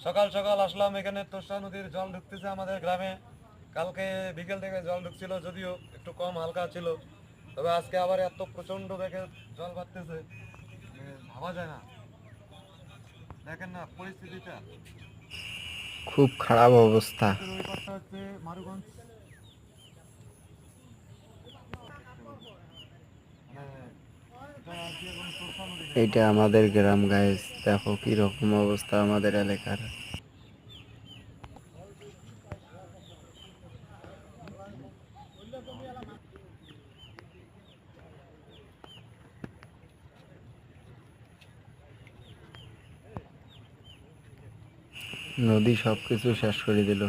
সকাল সকাল আসলাম এখানে তোষা নদীর জল ঢুকতেছে আমাদের গ্রামে। কালকে বিকেল থেকে জল ঢুকছিল, যদিও একটু কম হালকা ছিল, তবে আজকে আবার এত প্রচন্ড বেগে জল বাড়তেছে, ভাবা যায় না। দেখেন না পরিস্থিতিটা। খুব খারাপ অবস্থা। ওই পাশটা হচ্ছে মারুগঞ্জ, মানে এটা আর কি এখন তোষা নদী নেই, এটা তোষা নদী। আমাদের গ্রাম গাইস, দেখো কি রকম অবস্থা আমাদের এলাকার। নদী সবকিছু শেষ করে দিল।